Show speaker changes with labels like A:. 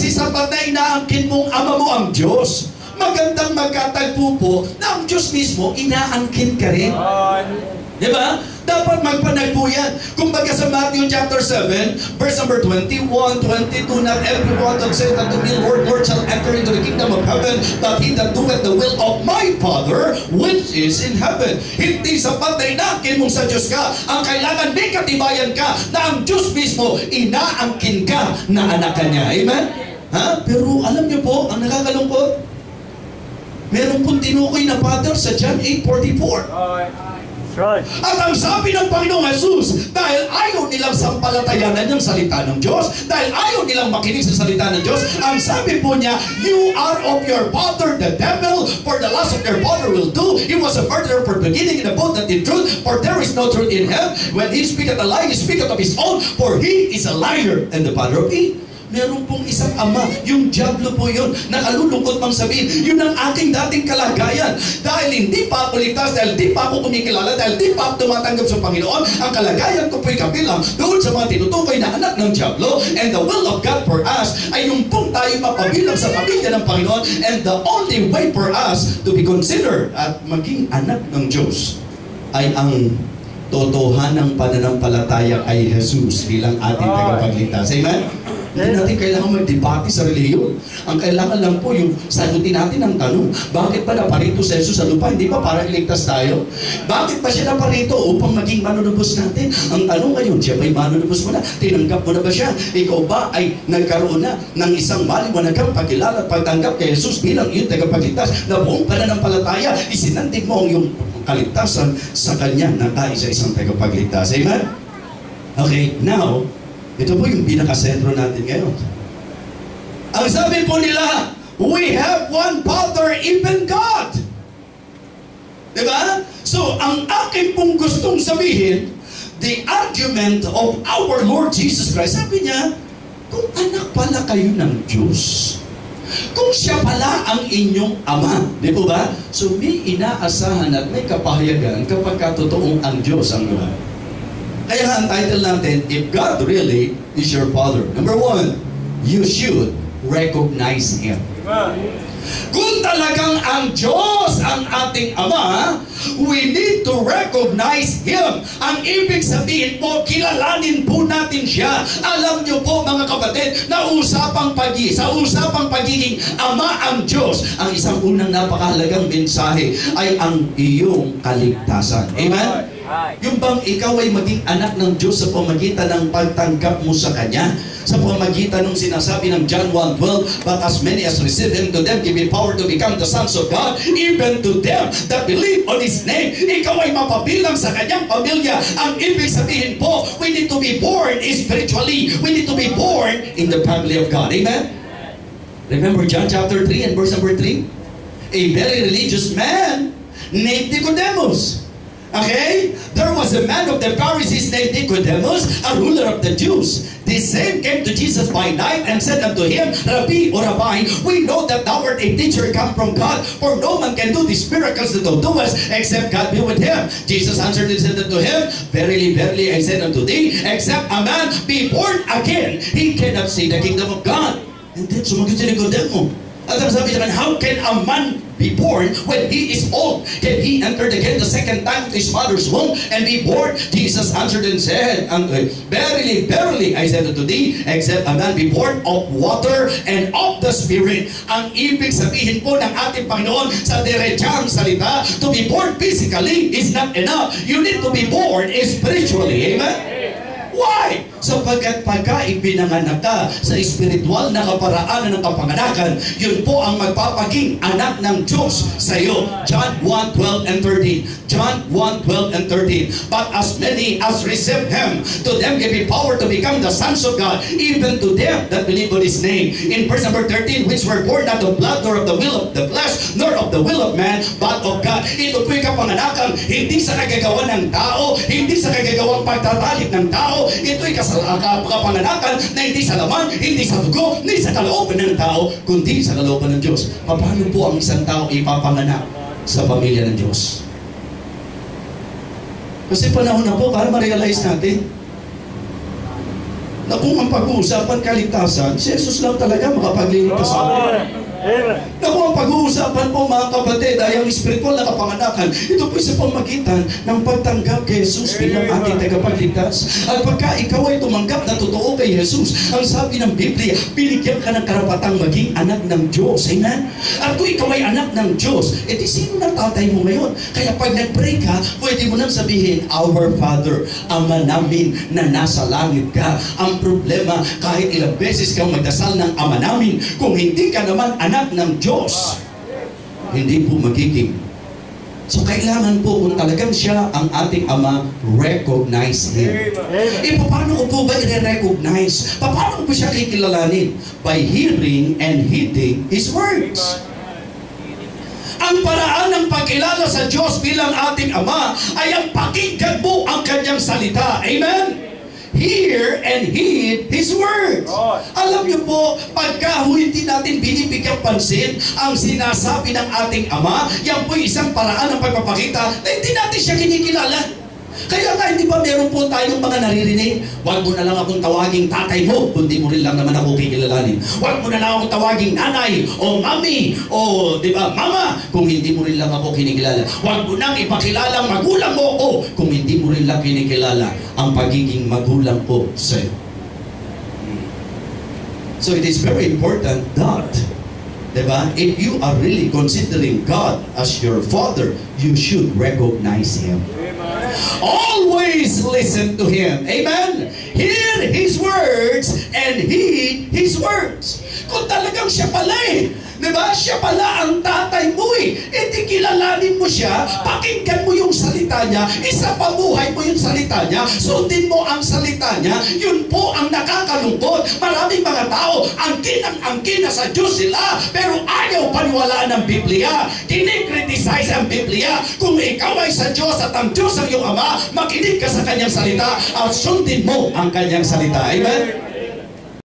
A: Kasi sapat na inaangkin mong ama mo ang Diyos. Magandang magkatagpo po na ang Diyos mismo, inaangkin ka rin. Diba? Dapat magpanagpo yan. Kumbaga sa Matthew chapter 7, verse number 21, 22, not everyone that saith unto me, Lord, Lord, shall enter into the kingdom of heaven, but he that doeth the will of my Father, which is in heaven. Hindi sapat na inaangkin mong sa Diyos ka. Ang kailangan may katibayan ka na ang Diyos mismo, inaangkin ka na anak ka niya. Amen? Ha? Pero alam niyo po, ang nakakalungkot, meron pong tinukoy na father sa John 8:44.
B: Right.
A: At ang sabi ng Panginoong Jesus, dahil ayaw nilang sampalatayanan yung salita ng Diyos, dahil ayaw nilang makinig sa salita ng Diyos, ang sabi po niya, you are of your father the devil, for the lust of your father will do. He was a murderer for beginning in the both that in truth, for there is no truth in him. When he speaketh a lie, he speaketh of his own, for he is a liar and the father of he. Meron pong isang ama, yung Diablo po yun, nakalulungkot mang sabihin, yun ang aking dating kalagayan. Dahil hindi pa ako ligtas, dahil hindi pa ako kumikilala, dahil hindi pa ako tumatanggap sa Panginoon, ang kalagayan ko po'y kabilang doon sa mga tinutukoy na anak ng Diablo. And the will of God for us ay yung pong tayo mapabilang sa pamilya ng Panginoon. And the only way for us to be considered at maging anak ng Diyos ay ang totohanang pananampalataya kay Jesus bilang ating tagapagligtas. Amen? Hindi natin kailangan magdebate sa reliyon. Ang kailangan lang po yung sagutin natin ang tanong, bakit pa naparito si Jesus sa lupa? Hindi pa para iligtas tayo? Bakit pa siya naparito upang maging manunubos natin? Ang tanong ngayon, siya ba'y manunubos mo na? Tinanggap mo na ba siya? Ikaw ba ay nagkaroon na ng isang maliwanagang pagkilala at pagtanggap kay Jesus bilang iyong tagapagligtas na buong pananampalataya, isinandig mo ang iyong kaligtasan sa Kanya na tayo sa isang tagapagligtas. Amen? Okay, now, ito po yung pinakasentro natin ngayon. Ang sabi po nila, we have one Father, even God. Diba? So, ang akin pong gustong sabihin, the argument of our Lord Jesus Christ, sabi niya, kung anak pala kayo ng Diyos, kung siya pala ang inyong ama, di po ba? So, may inaasahan at may kapahayagan kapag katotoong ang Diyos ang Lord. Kaya nga ang title natin, if God really is your Father, number one, you should recognize Him. Kung talagang ang Diyos ang ating Ama, we need to recognize Him. Ang ibig sabihin po, kilalanin po natin siya. Alam niyo po mga kapatid, sa usapang pagiging Ama ang Diyos, ang isang unang napakahalagang mensahe ay ang iyong kaligtasan. Amen? Yung bang ikaw ay maging anak ng Diyos sa pamagitan ng pagtanggap mo sa Kanya, sa pamagitan ng sinasabi ng John 1:12, but as many as receive Him, to them give Him power to become the sons of God, even to them that believe on His name. Ikaw ay mapabilang sa Kanyang pamilya. Ang ibig sabihin po, we need to be born spiritually. We need to be born in the family of God. Amen? Remember John chapter 3 and verse number 3? A very religious man named Nicodemus. Okay? There was a man of the Pharisees named Nicodemus, a ruler of the Jews. The same came to Jesus by night and said unto him, Rabbi or Rabbi, we know that thou art a teacher come from God, for no man can do these miracles that thou doest, except God be with him. Jesus answered and said unto him, Verily, verily, I said unto thee, except a man be born again, he cannot see the kingdom of God. And then sumagot si Nicodemus. At ang sabi naman, how can a man be born when he is old? Can he enter again the second time to his mother's womb and be born? Jesus answered and said, Verily, verily, I said unto thee, except a man be born of water and of the Spirit. Ang ibig sabihin po ng ating Panginoon sa diretsang salita, to be born physically is not enough. You need to be born spiritually. Amen? Why? Sapagkat pagka ipinanganak ka sa espiritual na kaparaanan ng kapanganakan, yun po ang magpapaging anak ng Diyos sa iyo. John 1:12 and 13. John 1:12 and 13. But as many as receive Him, to them give Him power to become the sons of God, even to them that believe on His name. In verse number 13, which were born not of blood, nor of the will of the flesh, nor of the will of man, but of God. Ito po'y kapanganakan, hindi sa kagagawa ng tao, hindi sa kagagawang pagtatalik ng tao. Ito'y kapanganakan na hindi sa laman, hindi sa dugo, hindi sa kalooban ng tao, kundi sa kalooban ng Diyos. Paano po ang isang tao ipapanganak sa pamilya ng Diyos? Kasi panahon na po para ma-realize natin na kung ang pag-uusapan kaligtasan, si Jesus lang talaga makapagliligtas sa atin. Na kung ang pag-uusapan po mga kapatid ay ang spiritual na kapanganakan, ito po sa pamagitan ng pagtanggap kay Jesus bilang ating tagapagligtas. At pagka ikaw ay tumanggap na totoo kay Jesus, ang sabi ng Biblia, binigyan ka ng karapatang maging anak ng Diyos. Amen? At kung ikaw ay anak ng Diyos, edi sino na tatay mo ngayon? Kaya pag nag-pray ka, pwede mo nang sabihin, Our Father, Ama namin na nasa langit ka. Ang problema, kahit ilang beses kang magdasal ng Ama namin, kung hindi ka naman anak ng Diyos, hindi po magiging. So kailangan po kung talagang siya ang ating Ama, recognize Him. Paano ko po ba i-recognize? Paano ko siya kikilalanin? By hearing and heeding His words. Ang paraan ng pagkilala sa Diyos bilang ating Ama ay ang pakinggan mo ang Kanyang salita. Amen? Hear and heed His words. Alam niyo po, pagka hindi natin binibigyan pansin ang sinasabi ng ating Ama, yan po isang paraan ng pagpapakita na hindi natin siya kinikilala. Kaya nga, hindi ba meron po tayong mga naririnig? Huwag mo na lang akong tawaging tatay mo, kundi mo rin lang naman ako kikilalanin. Huwag mo na lang akong tawaging nanay, o mami, o di ba, mama, kung hindi mo rin lang ako kinikilala. Huwag mo nang ipakilalang magulang mo ko, kung hindi mo rin lang kinikilala ang pagiging magulang ko sa'yo. So it is very important that, diba, if you are really considering God as your Father, you should recognize Him. Always listen to Him. Amen? Hear His words and heed His words. Kung talagang siya pala diba? Siya pala ang tatay mo di kilalanin mo siya, pakinggan mo yung salita niya, isapabuhay mo yung salita niya, sundin mo ang salita niya, yun po ang nakakalungkot. Maraming mga tao, angkin na sa Diyos sila, pero ayaw paniwalaan ng Biblia. Kinikriticize ang Biblia. Kung ikaw ay sa Diyos at ang Diyos ang iyong Ama, makinig ka sa Kanyang salita at sundin mo ang Kanyang salita. Amen?